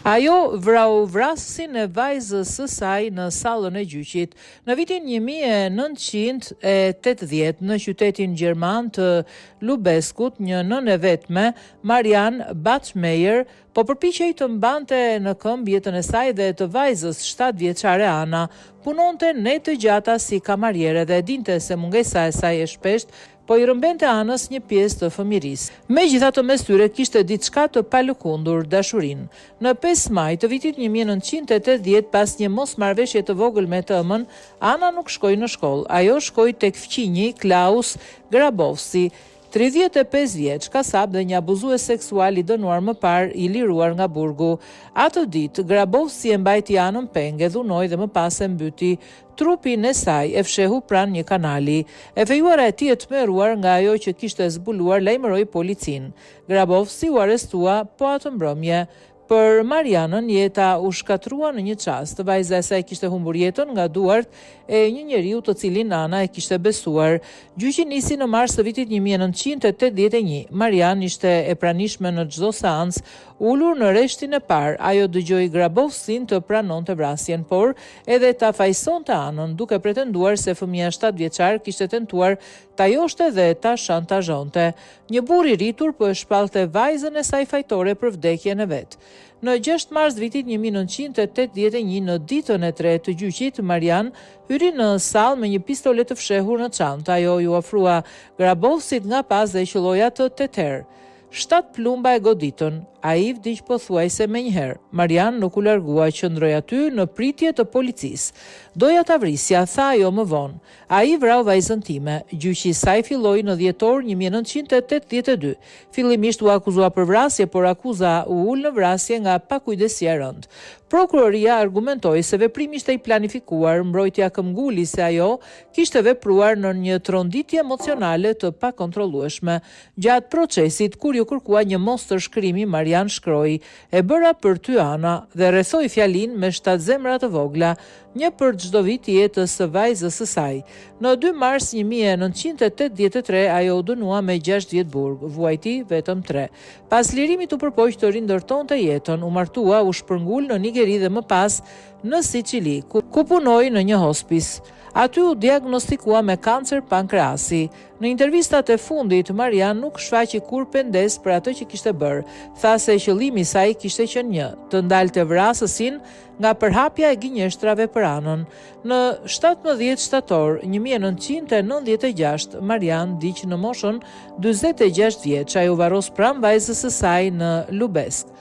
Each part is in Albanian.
Ajo vrau vrasësin e vajzës së saj në sallën e gjyqit. Në vitin 1980 në qytetin gjerman të Lubeskut, një nënë e vetme, Marian Bachmeier, po përpiqej të mbante në këmbë jetën e saj dhe të vajzës 7 vjeçare Ana. Punonte ne të gjata si kamariere dhe dinte se mungesa e saj e shpesht po i rëmbente Anës një pjesë të fëmirisë. Megjithatë mes tyre kishte diçka të palëkundur, dashurinë. Në 5 maj të vitit 1980, pas një mosmarrëveshje të vogël me tëmën, Ana nuk shkoi në shkollë. Ajo shkoi tek fqinji Klaus Grabowski, 35 vjeç, kasap dhe një abuzues seksual i dënuar më parë i liruar nga burgu. Atë ditë, Grabowski e mbajti Anën penge, dhunoi dhe më pas e mbyti trupin e saj e fshehu pranë një kanali. E fejuara e tij e tmerruar nga ajo që kishte zbuluar lajmëroi policin. Grabowski u arrestua po atë mbrëmje. Për Marianën jeta u shkatrua në një çast. Vajza e saj kishte humbur jetën nga duart e një njeriu të cilin Ana e kishte besuar. Gjyqi nisi në mars të vitit 1981. Marian ishte e pranishme në çdo seancë, ulur në rreshtin e parë. Ajo dëgjoi Grabowskin të pranonte vrasjen, por edhe ta fajsonte Anën, duke pretenduar se fëmia 7 vjeçar kishte tentuar ta joshte dhe ta shantazhonte. Një burr i rritur po e shpallte vajzën e saj fajtore për vdekjen e vet. Në 6 mars vitit 1981, në ditën e 3 të gjyqit, Marian hyri në sallë me një pistolet të fshehur në çantë. Ajo ju ofrua Grabowskit nga pas dhe qelloi atë 8 herë. 7 plumba e goditën. Ai vdiq pothuajse menjëherë. Marian nuk u largua, qëndroi aty në pritje të policisë. Doja ta vrisja, tha ajo më vonë. Ai vrau vajzën time. Gjyqi i saj filloi në dhjetor 1982. Fillimisht u akuzua për vrasje, por akuza u ul në vrasje nga pakujdesia e rëndë. Prokuroria argumentoi se veprimi ishte i planifikuar, mbrojtja këmbguli se ajo kishte vepruar në një tronditje emocionale të pakontrollueshme. Gjatë procesit, kur ju kërkua një mos të shkrimi, Marian shkroi: "E bëra për ty Ana", dhe rrethoi fjalin me 7 zemra të vogla, një për çdo vit i jetës së vajzës së saj. Në 2 mars 1983 ajo u dënua me 6 vjet burg, vuajti vetëm 3. Pas lirimit u përpoq të rindërtonte jetën, u martua, u shpërngul në Nigeri dhe më pas në Sicili, ku punoi në një hospice. Aty u diagnostikua me kancer pankreasi. Në intervistat e fundit, Marian nuk shfaqi kur pendes për atë që kishte bërë. Tha se qëllimi i saj kishte qenë një, të ndalte vrasësin nga përhapja e gënjeshtrave për Anën. Në 17 shtator 1996, Marian vdiq në moshën 46 vjeç. Ajo varros pranë vajzës së saj në Lubesk.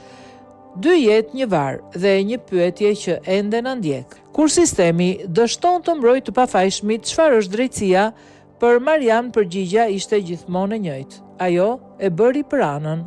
2 jetë, një varë dhe një pyetje që ende na ndjek. Kur sistemi dështon të mbrojë të pafajshmit, çfarë është drejtësia? Për Marian përgjigja ishte gjithmonë e njëjtë. Ajo e bëri për Anën.